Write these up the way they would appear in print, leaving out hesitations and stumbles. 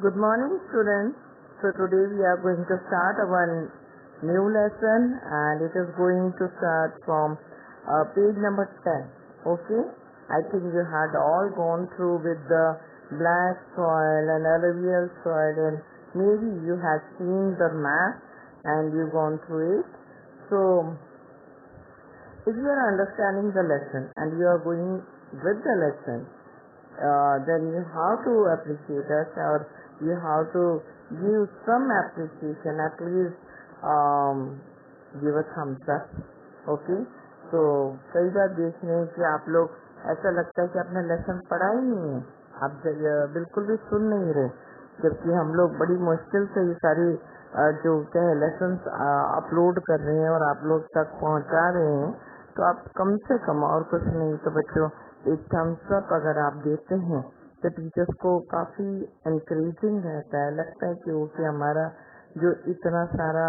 Good morning, students. So today we are going to start our new lesson, and it is going to start from page number 10. Okay? I think you had all gone through with the black soil and alluvial soil, and maybe you had seen the map and you've gone through it. So if you are understanding the lesson and you are going with the lesson, then you have to appreciate us, or you have to give some appreciation, at least give a thumbs up. Okay? तो कई बार देख रहे हैं कि आप लोग ऐसा लगता है कि आपने लेसन पढ़ा ही नहीं है, आप बिल्कुल भी सुन नहीं रहे, जबकि हम लोग बड़ी मुश्किल से ये सारी जो क्या है लेसन अपलोड कर रहे हैं और आप लोग तक पहुंचा रहे हैं। तो आप कम से कम, और कुछ नहीं तो बच्चों, एक थम्स अप अगर आप देते हैं तो टीचर्स को काफी एनकरेजिंग रहता है, लगता है कि ओके हमारा जो इतना सारा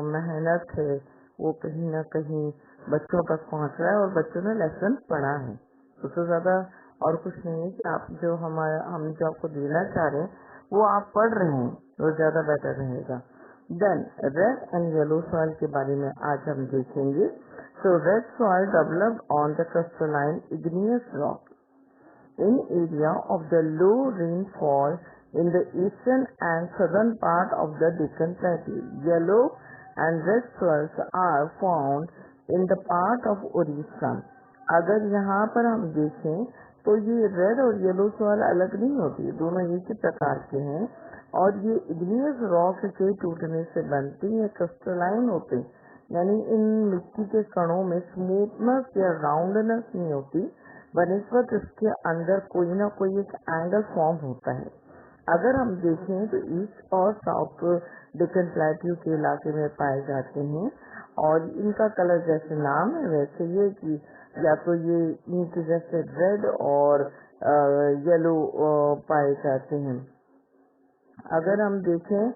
मेहनत है वो कहीं ना कहीं बच्चों तक पहुंच रहा है और बच्चों ने लेसन पढ़ा है। उससे ज्यादा और कुछ नहीं है कि आप जो हम जो आपको देना चाह रहे हैं वो आप पढ़ रहे हैं, वो ज्यादा बेटर रहेगा। Then red and yellow soil के बारे में आज हम देखेंगे। So red soil developed on the crystalline igneous rock in area of the low rainfall in the eastern and southern part of the Deccan Plateau. Yellow and red soils are found in the part of Orissa. अगर यहाँ पर हम देखें तो ये red और yellow soil अलग नहीं होती, दोनों एक ही प्रकार के हैं और ये इग्नियस रॉक के टूटने से बनती है, क्रिस्टलाइन होते हैं, यानी इन मिट्टी के कणों में स्मूथनेस या राउंडनेस नहीं होती, बनिस्बत इसके अंदर कोई ना कोई एक एंगल फॉर्म होता है। अगर हम देखें तो ईस्ट और साउथ डेक्कन प्लेट्यू के इलाके में पाए जाते हैं और इनका कलर जैसे नाम है वैसे ये कि या तो ये ईंट जैसे रेड और येलो पाए जाते हैं। अगर हम देखें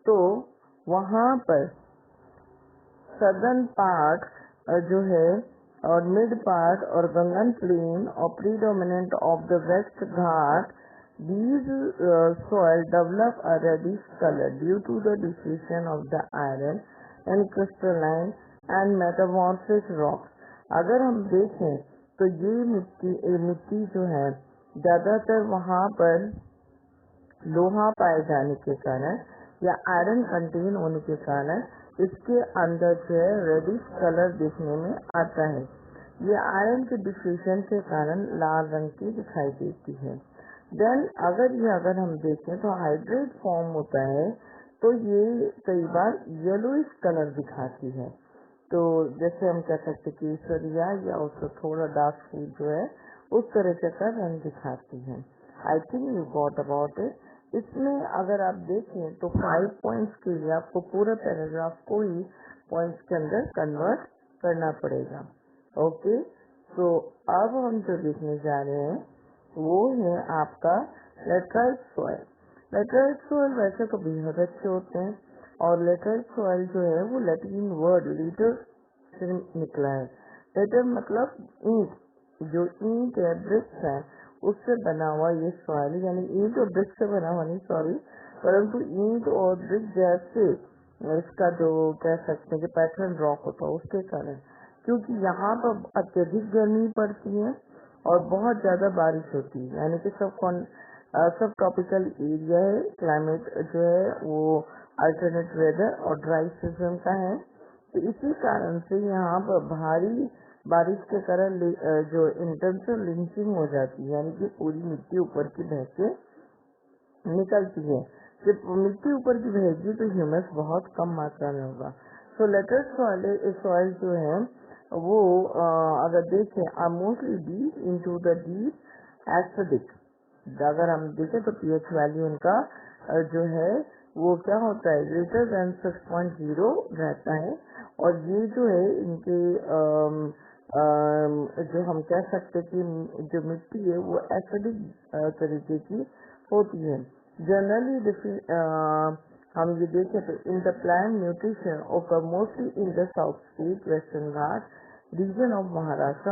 तो वहाँ पर सदर्न पार्ट जो है और मिड पार्ट और गंगन प्लेन और predominant of the west Ghat, these soil develop a reddish color due to the depletion of the iron and crystalline and metamorphic rocks. अगर हम देखें तो ये मिट्टी जो है ज्यादातर वहाँ पर लोहा पाए जाने के कारण या आयरन कंटेन होने के कारण इसके अंदर जो है रेडिश कलर देखने में आता है। ये आयरन के डिफ्यूजन के कारण लाल रंग की दिखाई देती है। देन अगर हम देखें तो हाइड्रेट फॉर्म होता है तो ये कई बार येलोइश कलर दिखाती है। तो जैसे हम कह सकते केसरिया या उससे थोड़ा डार्क शेड जो है उस तरह का रंग दिखाती है। आई think you got about it. इसमें अगर आप देखें तो 5 पॉइंट्स के लिए आपको पूरे पैराग्राफ को ही पॉइंट्स के अंदर कन्वर्ट करना पड़ेगा। ओके, तो अब हम जो देखने जा रहे हैं वो है आपका लेटराइट सॉइल। लेटराइट सॉइल वैसे तो बेहद अच्छे होते हैं और लेटराइट सॉइल जो है वो लैटिन वर्ड लीटर से निकला है। लेटर मतलब ईंट, जो ईंट है, ब्रिक्स है, उससे बना हुआ ये सॉइल, यानी ईंट और ब्रिक से बना हुआ नहीं, सॉरी, परंतु ईंट और ब्रिक जैसे इसका जो कह सकते हैं कि पैटर्न रॉक होता है उसके कारण, क्योंकि यहाँ पर अत्यधिक गर्मी पड़ती है और बहुत ज्यादा बारिश होती है, यानी कि सब ट्रॉपिकल एरिया है, क्लाइमेट जो है वो अल्टरनेट वेदर और ड्राई सीजन का है। तो इसी कारण से यहाँ पर भारी बारिश के कारण जो इंटेंसिव लिंचिंग हो जाती है, यानी कि पूरी मिट्टी ऊपर की बह के निकलती है। जब मिट्टी ऊपर की बहेगी तो ह्यूमस बहुत कम मात्रा में होगा। सो लेटर सॉइल जो है वो अगर देखें mostly deep into the deep acidic. अगर हम देखें तो पीएच वैल्यू उनका जो है वो क्या होता है, ग्रेटर देन 6.0 रहता है और ये जो है इनके जो हम कह सकते कि जो मिट्टी है वो एसिडिक तरीके की होती है। जनरली हम ये देखें तो in the plant nutrition occur mostly in the south state, western Ghat region of Maharashtra,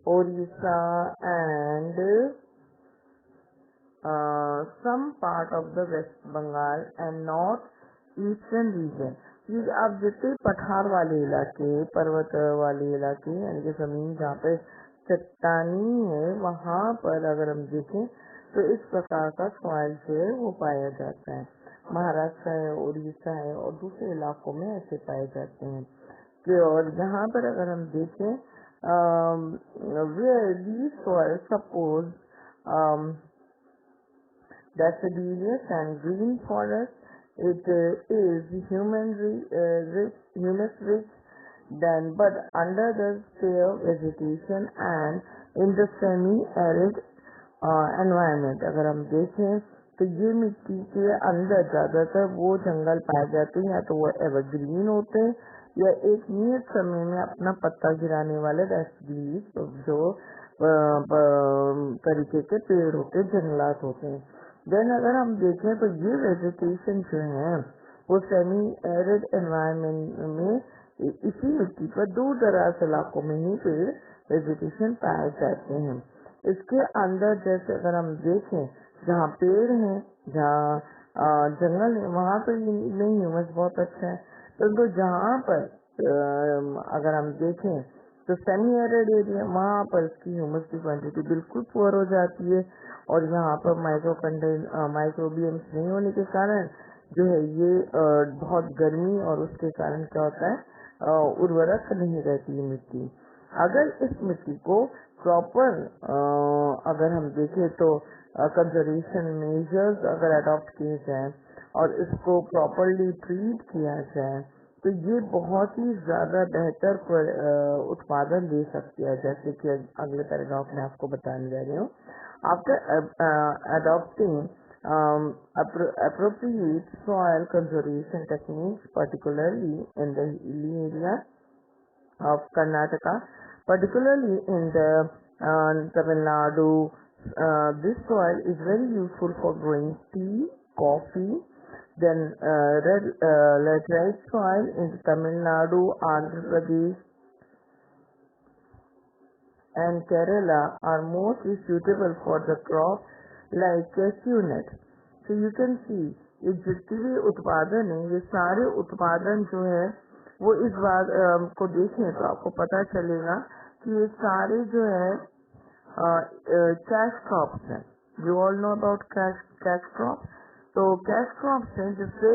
Odisha and part of the West Bengal and North Eastern region. ये आप जितने पठार वाले इलाके, पर्वत वाले इलाके, यानी कि जमीन जहाँ पे चट्टानी है, वहाँ पर अगर हम देखें तो इस प्रकार का सॉइल जो है वो पाया जाता है। महाराष्ट्र है, उड़ीसा है और दूसरे इलाकों में ऐसे पाए जाते हैं। कि और यहाँ पर अगर हम देखें these soil suppose deciduous and green forest. It is humus rich, then but under the fair vegetation and in the semi-arid environment. अगर हम देखें तो ये मिट्टी के अंदर ज्यादातर वो जंगल पाए जाते हैं, या तो वो एवरग्रीन होते हैं या एक नियत समय में अपना पत्ता गिराने वाले रेसिड्यूज जो तरीके के पेड़ होते, जंगलात होते हैं। देन अगर हम देखें तो ये वेजिटेशन जो है वो सेमी एरिड एनवायरनमेंट में इसी मिट्टी पर दूर दराज इलाकों में ही पेड़ वेजिटेशन पाए जाते हैं। इसके अंदर जैसे अगर हम देखें जहाँ पेड़ है, जहाँ जंगल है, वहाँ पर नहीं ह्यूमस बहुत अच्छा है। तो जहाँ पर अगर हम देखें तो सेमी एरिड एरिया, वहाँ पर इसकी ह्यूमस की क्वांटिटी बिल्कुल पुअर हो जाती है और यहाँ पर माइक्रोबियम्स नहीं होने के कारण जो है ये बहुत गर्मी और उसके कारण क्या होता है उर्वरक नहीं रहती है मिट्टी। अगर इस मिट्टी को प्रॉपर अगर हम देखें तो कंजर्वेशन मेजर्स अगर अडॉप्ट किए जाए और इसको प्रॉपरली ट्रीट किया जाए तो ये बहुत ही ज्यादा बेहतर उत्पादन दे सकती है। जैसे कि अगले पैराग्राफ में आपको बताने जा रही हूँ। After adopting appropriate soil conservation techniques, particularly in the hilly area of Karnataka, particularly in the Tamil Nadu, this soil is very useful for growing tea, coffee. Then laterite soil in Tamil Nadu, Andhra Pradesh and Kerala are mostly suitable for the crop like cashew nut. So you can see ये जितने भी उत्पादन है, ये सारे उत्पादन जो है वो इस बात को देखें तो आपको पता चलेगा कि ये सारे जो है कैश क्रॉप्स हैं। You all know about cash crop. तो कैश क्रॉप्स हैं जिससे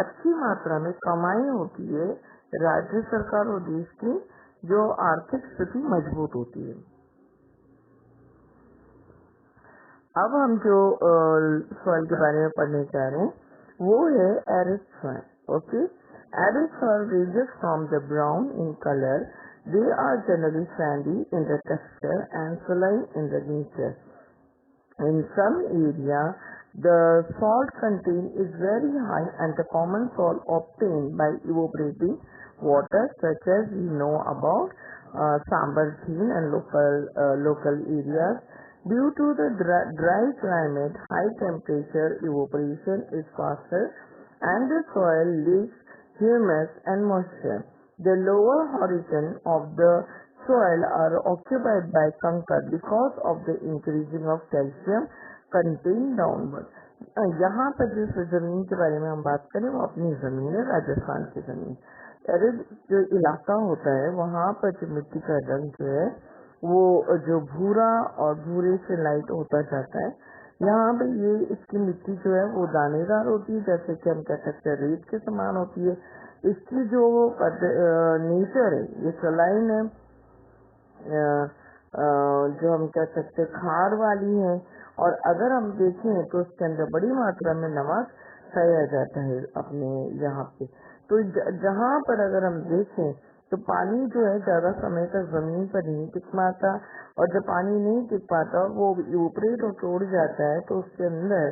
अच्छी मात्रा में कमाई होती है राज्य सरकार और देश की जो आर्थिक स्थिति मजबूत होती है। अब हम जो सॉइल के बारे में पढ़ने जा रहे हैं वो है arid soil. Okay, arid soil ranges from the brown in color. They are generally sandy in the texture and saline in the nature. In some area, the salt content is very high and the common salt obtained by evaporating water, such as we know about Sambar Jheel and local areas. Due to the dry climate, high temperature evaporation is faster and the soil lacks humus and moisture. The lower horizon of the soil are occupied by conker because of the increasing of calcium contained downward. यहाँ पर जिस जमीन के बारे में हम बात करें वो अपनी जमीन है, राजस्थान की जमीन। एरिड जो इलाका होता है वहाँ पर जो मिट्टी का रंग जो है वो जो भूरा और भूरे से लाइट होता जाता है। यहाँ पे ये इसकी मिट्टी जो है वो दानेदार होती है, जैसे कि हम कह सकते हैं रेत के समान होती है। इसकी जो नेचर है ये सलाइन है, जो हम कह सकते हैं खार वाली है। और अगर हम देखें तो उसके अंदर बड़ी मात्रा में नमक पाया जाता है अपने यहाँ पे। तो जहाँ पर अगर हम देखें तो पानी जो है ज्यादा समय तक जमीन पर नहीं टिक पाता और जब पानी नहीं टिक पाता वो इवेपोरेट होकर उड़ जाता है तो उसके अंदर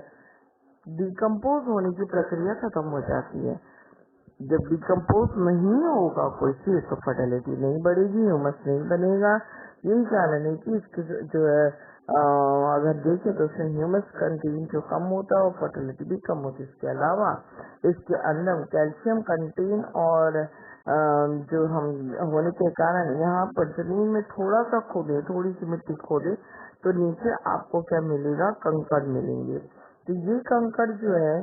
डिकम्पोज होने की प्रक्रिया खत्म हो जाती है। जब डिकम्पोज नहीं होगा कोई चीज तो फर्टिलिटी नहीं बढ़ेगी, ह्यूमस नहीं बनेगा। यही कारण है कि इसके जो है अगर देखें तो उसमें ह्यूमस कंटेंट जो कम होता है और फर्टिलिटी भी कम होती है। इसके अलावा इसके अंदर कैल्शियम कंटेंट और जो हम होने के कारण यहाँ पर जमीन में थोड़ा सा खोदे, थोड़ी सी मिट्टी खोदे तो नीचे आपको क्या मिलेगा, कंकड़ मिलेंगे। तो ये कंकड़ जो है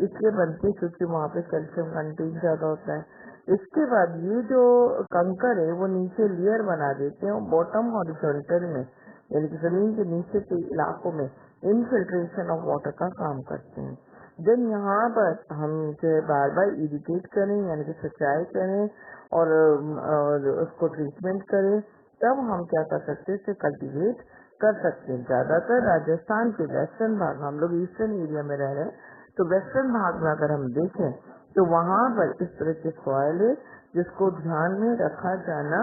इसलिए बनते हैं क्योंकि वहाँ पे कैल्शियम कंटेंट ज्यादा होता है। इसके बाद ये जो कंकड़ है वो नीचे लेयर बना देते हैं और बॉटम हॉरिजॉन्टल में यानी कि जमीन के नीचे के इलाकों में इनफिल्ट्रेशन ऑफ वाटर का काम करते हैं। देन यहाँ पर हम जो है बार बार इरिटेट करें यानी कि सिंचाई करें और उसको ट्रीटमेंट करें, तब हम क्या कर सकते हैं, इसे कल्टीवेट कर सकते हैं। ज्यादातर राजस्थान के वेस्टर्न भाग, हम लोग ईस्टर्न एरिया में रह रहे हैं, तो वेस्टर्न भाग में अगर हम देखें तो वहाँ पर इस तरह के सॉइल है जिसको ध्यान में रखा जाना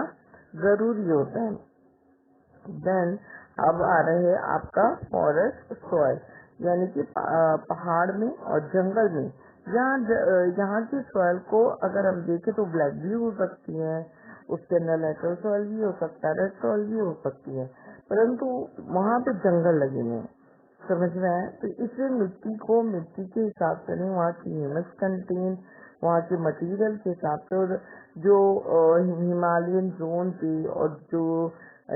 जरूरी होता है। देन अब आ रहे हैं आपका फॉरेस्ट सॉइल, यानी कि पहाड़ में और जंगल में यहाँ की सॉइल को अगर हम देखें तो ब्लैक भी हो सकती है, उसके अंदर लेटरल सॉइल भी हो सकता है, रेड सॉइल भी हो सकती है, परंतु वहाँ पे जंगल लगे हुए हैं, समझ में आया। तो इसलिए मिट्टी को मिट्टी के हिसाब से नहीं, वहाँ की ह्यूमस कंटेंट, वहाँ के मटेरियल के हिसाब से, और जो हिमालयन जोन पे और जो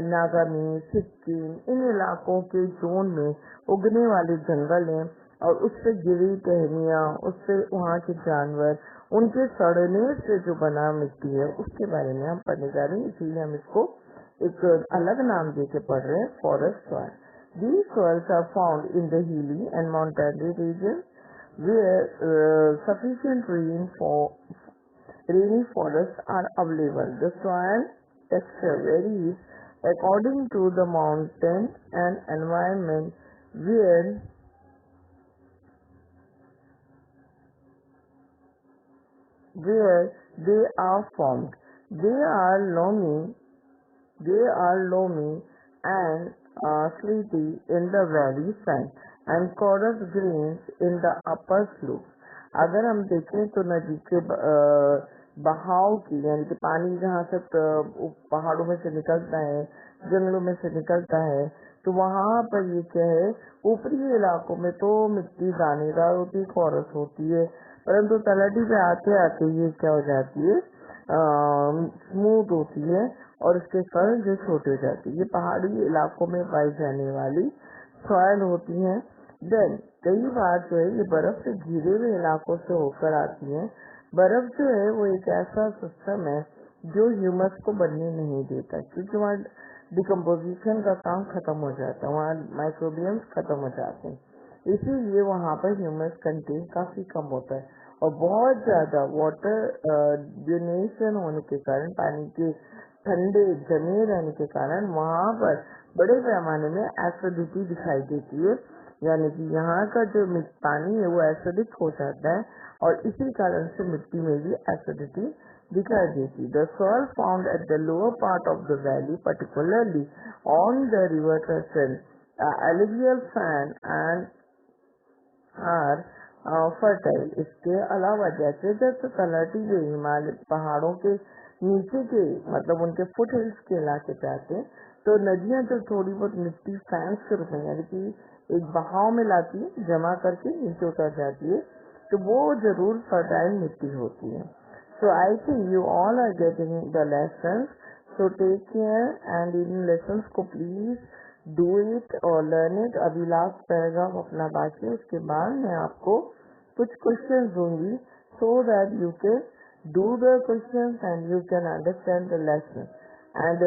नागामी, सिक्किम, इन इलाकों के जोन में उगने वाले जंगल हैं और उससे गिरी टहनियाँ, उससे वहाँ के जानवर, उनके सड़ने से जो बना मिट्टी है, उसके बारे में हम पढ़ने जा रहे हैं। इसीलिए हम इसको एक अलग नाम दे के पढ़ रहे हैं, forest soil. These soils are found in the hilly and mountainous regions where sufficient rainy forests are available. The soil texture varies according to the mountain and environment where they are formed. They are loamy and slaty in the valley side and coarse grains in the upper slopes. अगर हम देखें तो नदी के बहाव की, यानी कि पानी जहाँ से पहाड़ों में से निकलता है, जंगलों में से निकलता है, तो वहाँ पर ये क्या है, ऊपरी इलाकों में तो मिट्टी दानेदार होती है, कोरस होती है, परंतु तलहटी पे आते आते ये क्या हो जाती है, स्मूथ होती है और उसके फल जो छोटे हो जाते हैं। ये पहाड़ी इलाकों में पाई जाने वाली सॉइल होती है। देन कई बार जो है ये बर्फ से घिरे हुए इलाकों से होकर आती है। बर्फ जो है वो एक ऐसा सिस्टम है जो ह्यूमस को बनने नहीं देता, क्योंकि वहाँ डिकम्पोजिशन का काम खत्म हो जाता है, वहाँ माइक्रोबियम्स खत्म हो जाते हैं, इसीलिए वहाँ पर ह्यूमस कंटेंट काफी कम होता है और बहुत ज्यादा वाटर ड्यूनेशन होने के कारण, पानी के ठंडे जमे रहने के कारण वहाँ पर बड़े पैमाने में एसिडिटी दिखाई देती है, यानी कि यहाँ का जो पानी है वो एसिडिक हो जाता है और इसी कारण से मिट्टी में भी एसिडिटी दिखाई देती है। The soil found at the lower part of the valley, particularly on the river terraces, alluvial sand and are fertile. इसके अलावा जैसे जैसे तलहटी के हिमालय पहाड़ों के नीचे के, मतलब उनके फुट हिल्स के इलाके पे आते हैं, तो नदियां जो थोड़ी बहुत मिट्टी फैंस के रूप में, यानी कि एक बहाव में लाती है, जमा करके नीचे उतर जाती है, तो वो जरूर फर्टाइल मिट्टी होती है। So I think you all are getting the lesson, so take care and इन लेसन को प्लीज डू इट और लर्न इट। अभी लास्ट पैराग्राफ अपना बाकी, उसके बाद मैं आपको कुछ क्वेश्चंस दूंगी so that you can do the questions and you can understand the lesson, and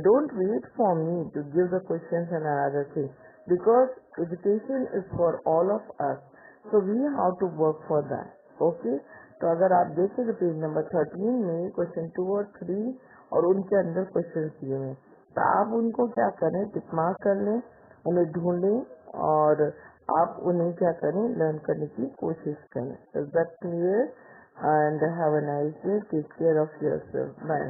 don't wait for me to give the questions and another thing, because education is for all of us, so we have to work for that. Okay, तो अगर आप देखें तो page number 13 में question 2 और 3 और उनके अंदर क्वेश्चन दिए हुए, तो आप उनको क्या करें, टिक मार्क कर लें, उन्हें ढूंढें और आप उन्हें क्या करें, लर्न करने की कोशिश करें। Is that clear? And have a nice day, take care of yourself, bye.